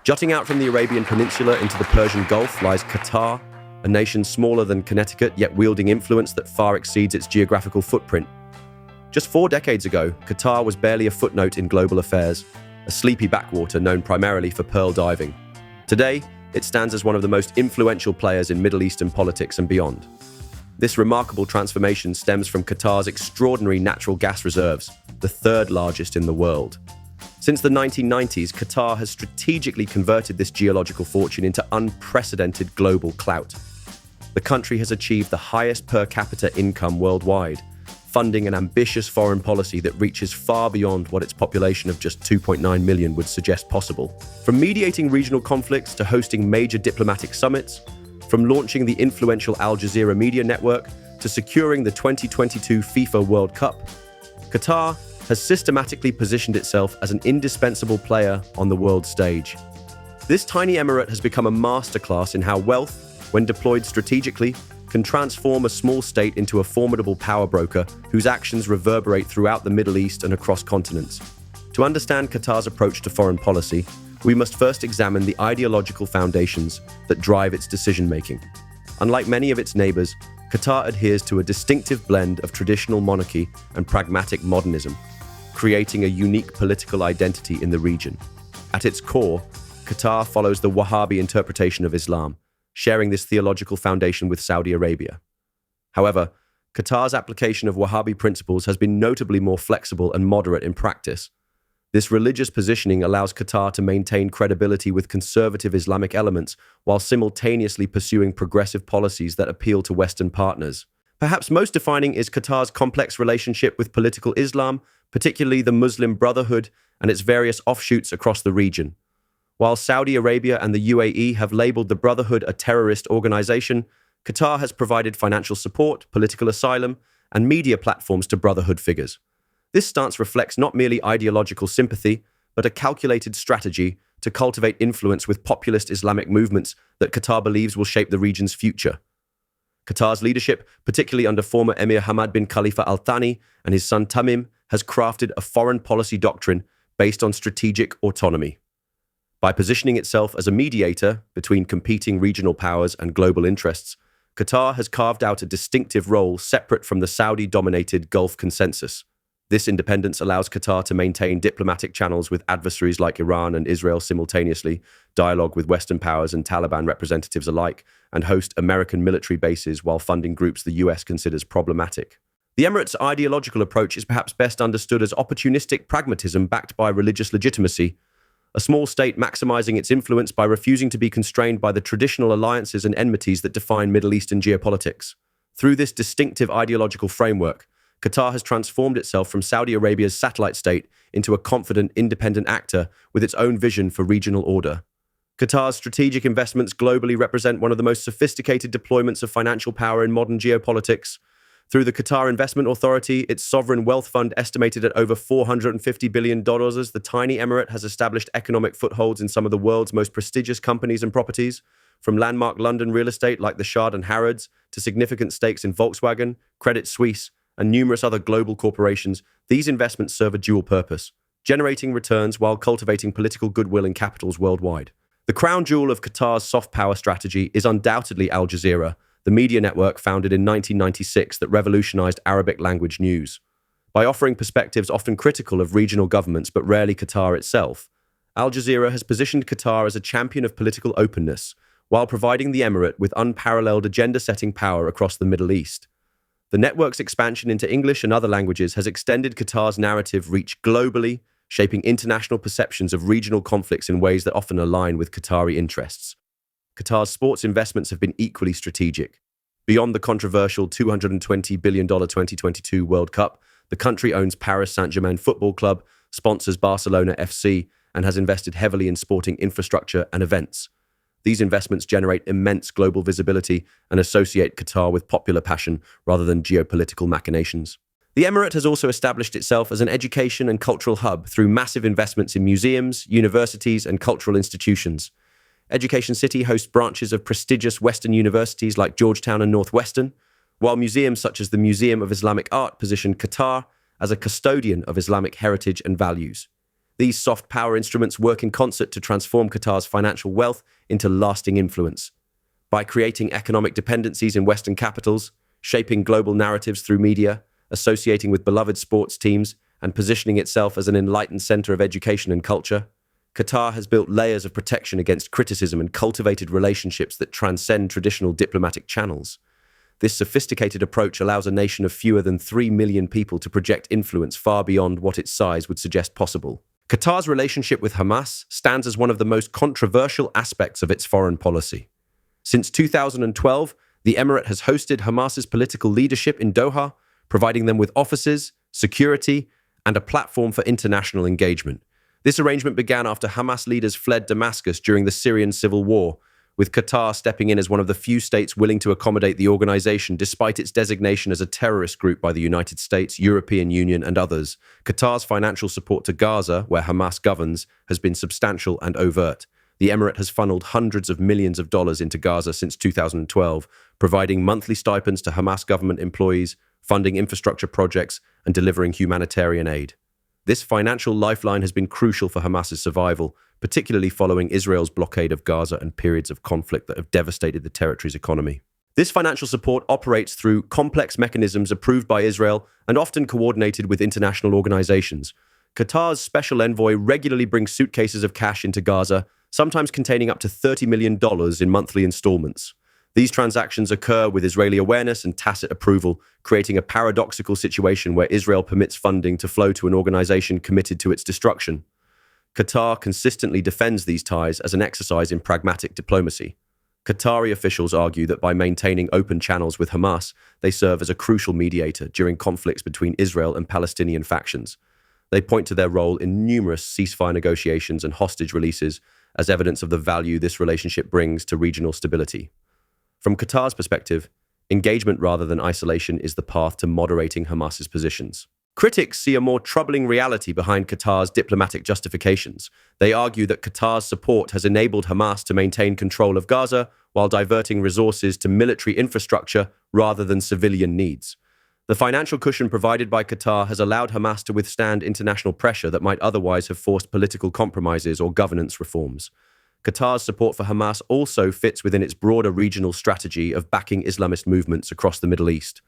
Jutting out from the Arabian Peninsula into the Persian Gulf lies Qatar, a nation smaller than Connecticut yet wielding influence that far exceeds its geographical footprint. Just 4 decades ago, Qatar was barely a footnote in global affairs, a sleepy backwater known primarily for pearl diving. Today, it stands as one of the most influential players in Middle Eastern politics and beyond. This remarkable transformation stems from Qatar's extraordinary natural gas reserves, the third largest in the world. Since the 1990s, Qatar has strategically converted this geological fortune into unprecedented global clout. The country has achieved the highest per capita income worldwide, funding an ambitious foreign policy that reaches far beyond what its population of just 2.9 million would suggest possible. From mediating regional conflicts to hosting major diplomatic summits, from launching the influential Al Jazeera media network to securing the 2022 FIFA World Cup, Qatar has systematically positioned itself as an indispensable player on the world stage. This tiny emirate has become a masterclass in how wealth, when deployed strategically, can transform a small state into a formidable power broker whose actions reverberate throughout the Middle East and across continents. To understand Qatar's approach to foreign policy, we must first examine the ideological foundations that drive its decision-making. Unlike many of its neighbors, Qatar adheres to a distinctive blend of traditional monarchy and pragmatic modernism, creating a unique political identity in the region. At its core, Qatar follows the Wahhabi interpretation of Islam, sharing this theological foundation with Saudi Arabia. However, Qatar's application of Wahhabi principles has been notably more flexible and moderate in practice. This religious positioning allows Qatar to maintain credibility with conservative Islamic elements while simultaneously pursuing progressive policies that appeal to Western partners. Perhaps most defining is Qatar's complex relationship with political Islam, particularly the Muslim Brotherhood and its various offshoots across the region. While Saudi Arabia and the UAE have labeled the Brotherhood a terrorist organization, Qatar has provided financial support, political asylum, and media platforms to Brotherhood figures. This stance reflects not merely ideological sympathy, but a calculated strategy to cultivate influence with populist Islamic movements that Qatar believes will shape the region's future. Qatar's leadership, particularly under former Emir Hamad bin Khalifa Al Thani and his son Tamim, has crafted a foreign policy doctrine based on strategic autonomy. By positioning itself as a mediator between competing regional powers and global interests, Qatar has carved out a distinctive role separate from the Saudi-dominated Gulf consensus. This independence allows Qatar to maintain diplomatic channels with adversaries like Iran and Israel simultaneously, dialogue with Western powers and Taliban representatives alike, and host American military bases while funding groups the US considers problematic. The Emirates' ideological approach is perhaps best understood as opportunistic pragmatism backed by religious legitimacy, a small state maximizing its influence by refusing to be constrained by the traditional alliances and enmities that define Middle Eastern geopolitics. Through this distinctive ideological framework, Qatar has transformed itself from Saudi Arabia's satellite state into a confident, independent actor with its own vision for regional order. Qatar's strategic investments globally represent one of the most sophisticated deployments of financial power in modern geopolitics. Through the Qatar Investment Authority, its sovereign wealth fund estimated at over $450 billion, the tiny emirate has established economic footholds in some of the world's most prestigious companies and properties, from landmark London real estate like the Shard and Harrods to significant stakes in Volkswagen, Credit Suisse, and numerous other global corporations. These investments serve a dual purpose, generating returns while cultivating political goodwill in capitals worldwide. The crown jewel of Qatar's soft power strategy is undoubtedly Al Jazeera, the media network founded in 1996 that revolutionized Arabic language news. By offering perspectives often critical of regional governments but rarely Qatar itself, Al Jazeera has positioned Qatar as a champion of political openness while providing the emirate with unparalleled agenda-setting power across the Middle East. The network's expansion into English and other languages has extended Qatar's narrative reach globally, shaping international perceptions of regional conflicts in ways that often align with Qatari interests. Qatar's sports investments have been equally strategic. Beyond the controversial $220 billion 2022 World Cup, the country owns Paris Saint-Germain Football Club, sponsors Barcelona FC, and has invested heavily in sporting infrastructure and events. These investments generate immense global visibility and associate Qatar with popular passion rather than geopolitical machinations. The emirate has also established itself as an education and cultural hub through massive investments in museums, universities, and cultural institutions. Education City hosts branches of prestigious Western universities like Georgetown and Northwestern, while museums such as the Museum of Islamic Art position Qatar as a custodian of Islamic heritage and values. These soft power instruments work in concert to transform Qatar's financial wealth into lasting influence. By creating economic dependencies in Western capitals, shaping global narratives through media, associating with beloved sports teams, and positioning itself as an enlightened center of education and culture, Qatar has built layers of protection against criticism and cultivated relationships that transcend traditional diplomatic channels. This sophisticated approach allows a nation of fewer than 3 million people to project influence far beyond what its size would suggest possible. Qatar's relationship with Hamas stands as one of the most controversial aspects of its foreign policy. Since 2012, the Emirate has hosted Hamas's political leadership in Doha, providing them with offices, security, and a platform for international engagement. This arrangement began after Hamas leaders fled Damascus during the Syrian civil war, with Qatar stepping in as one of the few states willing to accommodate the organization despite its designation as a terrorist group by the United States, European Union, and others. Qatar's financial support to Gaza, where Hamas governs, has been substantial and overt. The Emirate has funneled hundreds of millions of dollars into Gaza since 2012, providing monthly stipends to Hamas government employees, funding infrastructure projects, and delivering humanitarian aid. This financial lifeline has been crucial for Hamas's survival, particularly following Israel's blockade of Gaza and periods of conflict that have devastated the territory's economy. This financial support operates through complex mechanisms approved by Israel and often coordinated with international organizations. Qatar's special envoy regularly brings suitcases of cash into Gaza, sometimes containing up to $30 million in monthly installments. These transactions occur with Israeli awareness and tacit approval, creating a paradoxical situation where Israel permits funding to flow to an organization committed to its destruction. Qatar consistently defends these ties as an exercise in pragmatic diplomacy. Qatari officials argue that by maintaining open channels with Hamas, they serve as a crucial mediator during conflicts between Israel and Palestinian factions. They point to their role in numerous ceasefire negotiations and hostage releases as evidence of the value this relationship brings to regional stability. From Qatar's perspective, engagement rather than isolation is the path to moderating Hamas's positions. Critics see a more troubling reality behind Qatar's diplomatic justifications. They argue that Qatar's support has enabled Hamas to maintain control of Gaza while diverting resources to military infrastructure rather than civilian needs. The financial cushion provided by Qatar has allowed Hamas to withstand international pressure that might otherwise have forced political compromises or governance reforms. Qatar's support for Hamas also fits within its broader regional strategy of backing Islamist movements across the Middle East.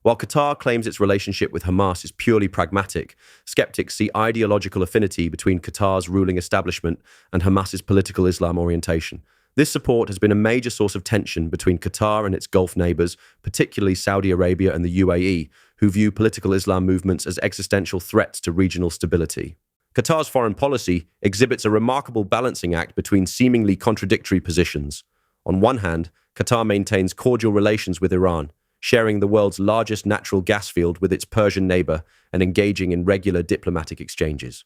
While Qatar claims its relationship with Hamas is purely pragmatic, skeptics see ideological affinity between Qatar's ruling establishment and Hamas's political Islam orientation. This support has been a major source of tension between Qatar and its Gulf neighbors, particularly Saudi Arabia and the UAE, who view political Islam movements as existential threats to regional stability. Qatar's foreign policy exhibits a remarkable balancing act between seemingly contradictory positions. On one hand, Qatar maintains cordial relations with Iran, sharing the world's largest natural gas field with its Persian neighbor and engaging in regular diplomatic exchanges.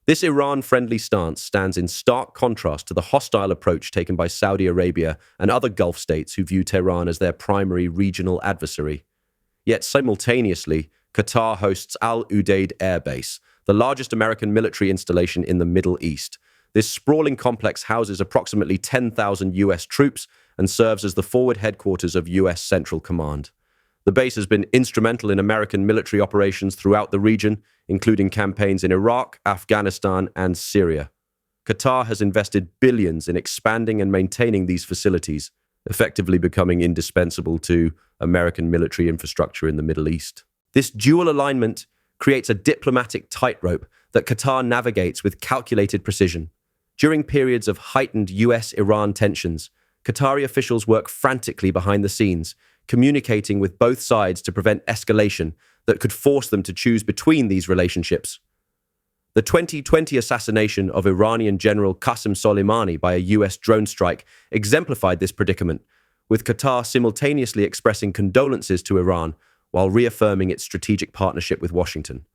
This Iran-friendly stance stands in stark contrast to the hostile approach taken by Saudi Arabia and other Gulf states who view Tehran as their primary regional adversary. Yet simultaneously, Qatar hosts Al Udeid Air Base, the largest American military installation in the Middle East. This sprawling complex houses approximately 10,000 US troops and serves as the forward headquarters of US Central Command. The base has been instrumental in American military operations throughout the region, including campaigns in Iraq, Afghanistan, and Syria. Qatar has invested billions in expanding and maintaining these facilities, effectively becoming indispensable to American military infrastructure in the Middle East. This dual alignment creates a diplomatic tightrope that Qatar navigates with calculated precision. During periods of heightened US-Iran tensions, Qatari officials work frantically behind the scenes, communicating with both sides to prevent escalation that could force them to choose between these relationships. The 2020 assassination of Iranian General Qasem Soleimani by a US drone strike exemplified this predicament, with Qatar simultaneously expressing condolences to Iran while reaffirming its strategic partnership with Washington.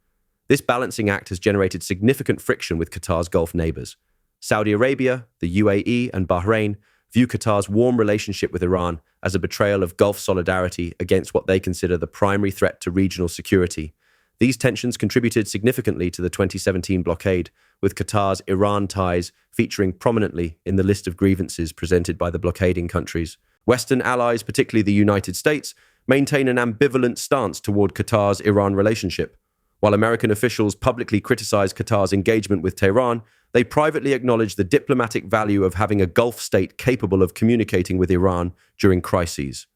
This balancing act has generated significant friction with Qatar's Gulf neighbors. Saudi Arabia, the UAE, and Bahrain view Qatar's warm relationship with Iran as a betrayal of Gulf solidarity against what they consider the primary threat to regional security. These tensions contributed significantly to the 2017 blockade, with Qatar's Iran ties featuring prominently in the list of grievances presented by the blockading countries. Western allies, particularly the United States, maintain an ambivalent stance toward Qatar's Iran relationship. While American officials publicly criticized Qatar's engagement with Tehran, they privately acknowledged the diplomatic value of having a Gulf state capable of communicating with Iran during crises.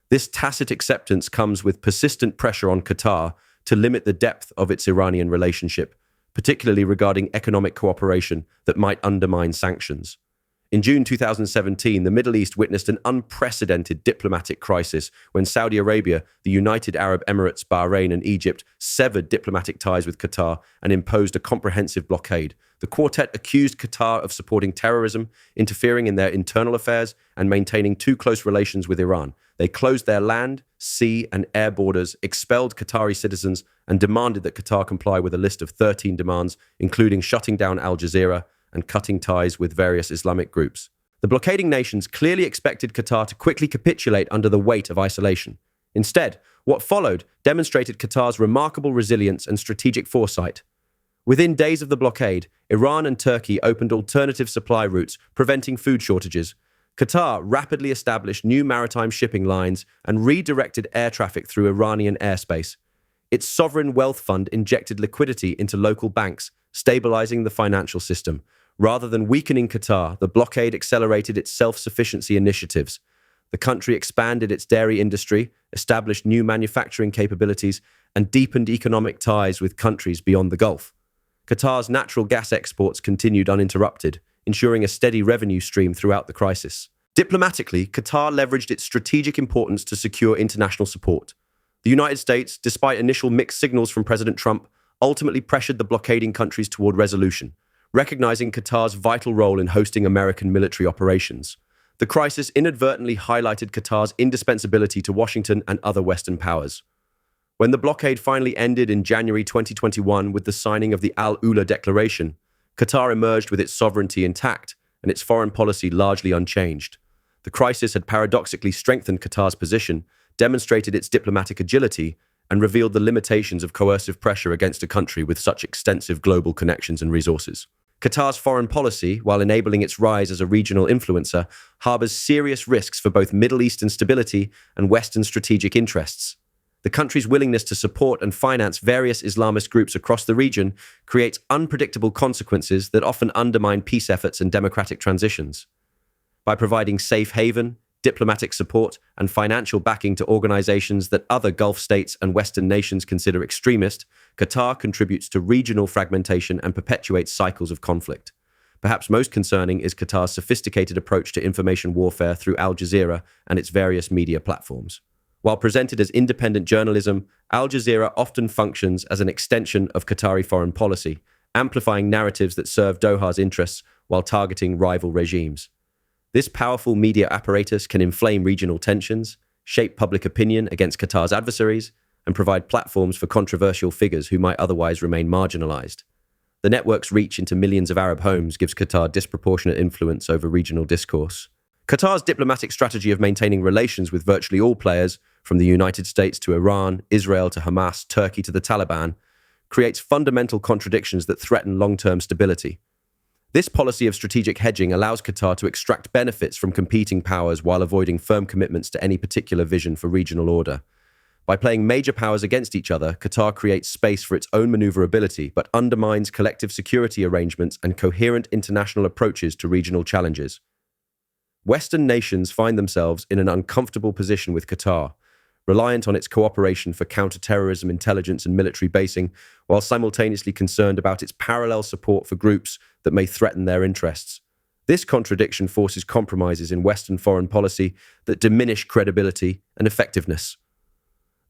This tacit acceptance comes with persistent pressure on Qatar to limit the depth of its Iranian relationship, particularly regarding economic cooperation that might undermine sanctions. In June 2017, the Middle East witnessed an unprecedented diplomatic crisis when Saudi Arabia, the United Arab Emirates, Bahrain, and Egypt severed diplomatic ties with Qatar and imposed a comprehensive blockade. The quartet accused Qatar of supporting terrorism, interfering in their internal affairs, and maintaining too close relations with Iran. They closed their land, sea, and air borders, expelled Qatari citizens, and demanded that Qatar comply with a list of 13 demands, including shutting down Al Jazeera and cutting ties with various Islamic groups. The blockading nations clearly expected Qatar to quickly capitulate under the weight of isolation. Instead, what followed demonstrated Qatar's remarkable resilience and strategic foresight. Within days of the blockade, Iran and Turkey opened alternative supply routes, preventing food shortages. Qatar rapidly established new maritime shipping lines and redirected air traffic through Iranian airspace. Its sovereign wealth fund injected liquidity into local banks, stabilizing the financial system. Rather than weakening Qatar, the blockade accelerated its self-sufficiency initiatives. The country expanded its dairy industry, established new manufacturing capabilities, and deepened economic ties with countries beyond the Gulf. Qatar's natural gas exports continued uninterrupted, ensuring a steady revenue stream throughout the crisis. Diplomatically, Qatar leveraged its strategic importance to secure international support. The United States, despite initial mixed signals from President Trump, ultimately pressured the blockading countries toward resolution, recognizing Qatar's vital role in hosting American military operations. The crisis inadvertently highlighted Qatar's indispensability to Washington and other Western powers. When the blockade finally ended in January 2021 with the signing of the Al-Ula Declaration, Qatar emerged with its sovereignty intact and its foreign policy largely unchanged. The crisis had paradoxically strengthened Qatar's position, demonstrated its diplomatic agility, and revealed the limitations of coercive pressure against a country with such extensive global connections and resources. Qatar's foreign policy, while enabling its rise as a regional influencer, harbors serious risks for both Middle Eastern stability and Western strategic interests. The country's willingness to support and finance various Islamist groups across the region creates unpredictable consequences that often undermine peace efforts and democratic transitions. By providing safe haven, diplomatic support, and financial backing to organizations that other Gulf states and Western nations consider extremist, Qatar contributes to regional fragmentation and perpetuates cycles of conflict. Perhaps most concerning is Qatar's sophisticated approach to information warfare through Al Jazeera and its various media platforms. While presented as independent journalism, Al Jazeera often functions as an extension of Qatari foreign policy, amplifying narratives that serve Doha's interests while targeting rival regimes. This powerful media apparatus can inflame regional tensions, shape public opinion against Qatar's adversaries, and provide platforms for controversial figures who might otherwise remain marginalized. The network's reach into millions of Arab homes gives Qatar disproportionate influence over regional discourse. Qatar's diplomatic strategy of maintaining relations with virtually all players, from the United States to Iran, Israel to Hamas, Turkey to the Taliban, creates fundamental contradictions that threaten long-term stability. This policy of strategic hedging allows Qatar to extract benefits from competing powers while avoiding firm commitments to any particular vision for regional order. By playing major powers against each other, Qatar creates space for its own maneuverability, but undermines collective security arrangements and coherent international approaches to regional challenges. Western nations find themselves in an uncomfortable position with Qatar, reliant on its cooperation for counter-terrorism, intelligence, and military basing, while simultaneously concerned about its parallel support for groups that may threaten their interests. This contradiction forces compromises in Western foreign policy that diminish credibility and effectiveness.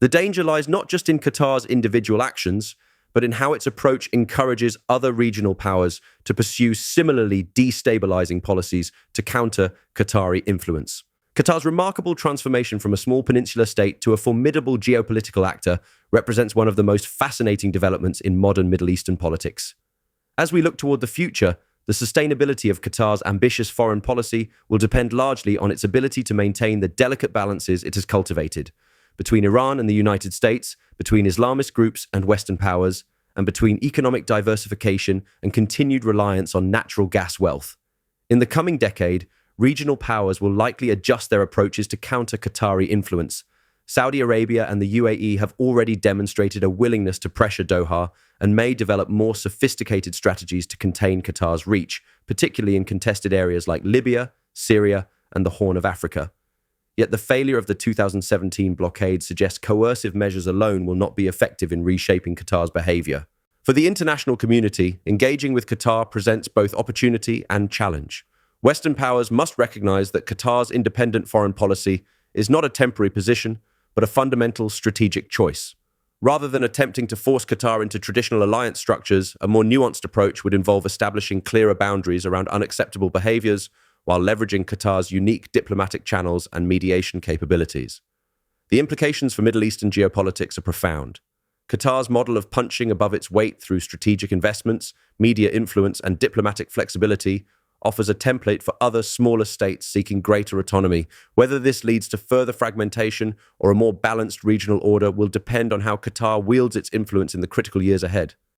The danger lies not just in Qatar's individual actions, but in how its approach encourages other regional powers to pursue similarly destabilizing policies to counter Qatari influence. Qatar's remarkable transformation from a small peninsular state to a formidable geopolitical actor represents one of the most fascinating developments in modern Middle Eastern politics. As we look toward the future, the sustainability of Qatar's ambitious foreign policy will depend largely on its ability to maintain the delicate balances it has cultivated between Iran and the United States, between Islamist groups and Western powers, and between economic diversification and continued reliance on natural gas wealth. In the coming decade, regional powers will likely adjust their approaches to counter Qatari influence, Saudi Arabia and the UAE have already demonstrated a willingness to pressure Doha and may develop more sophisticated strategies to contain Qatar's reach, particularly in contested areas like Libya, Syria, and the Horn of Africa. Yet the failure of the 2017 blockade suggests coercive measures alone will not be effective in reshaping Qatar's behavior. For the international community, engaging with Qatar presents both opportunity and challenge. Western powers must recognize that Qatar's independent foreign policy is not a temporary position, but a fundamental strategic choice. Rather than attempting to force Qatar into traditional alliance structures, a more nuanced approach would involve establishing clearer boundaries around unacceptable behaviors while leveraging Qatar's unique diplomatic channels and mediation capabilities. The implications for Middle Eastern geopolitics are profound. Qatar's model of punching above its weight through strategic investments, media influence, and diplomatic flexibility offers a template for other smaller states seeking greater autonomy. Whether this leads to further fragmentation or a more balanced regional order will depend on how Qatar wields its influence in the critical years ahead.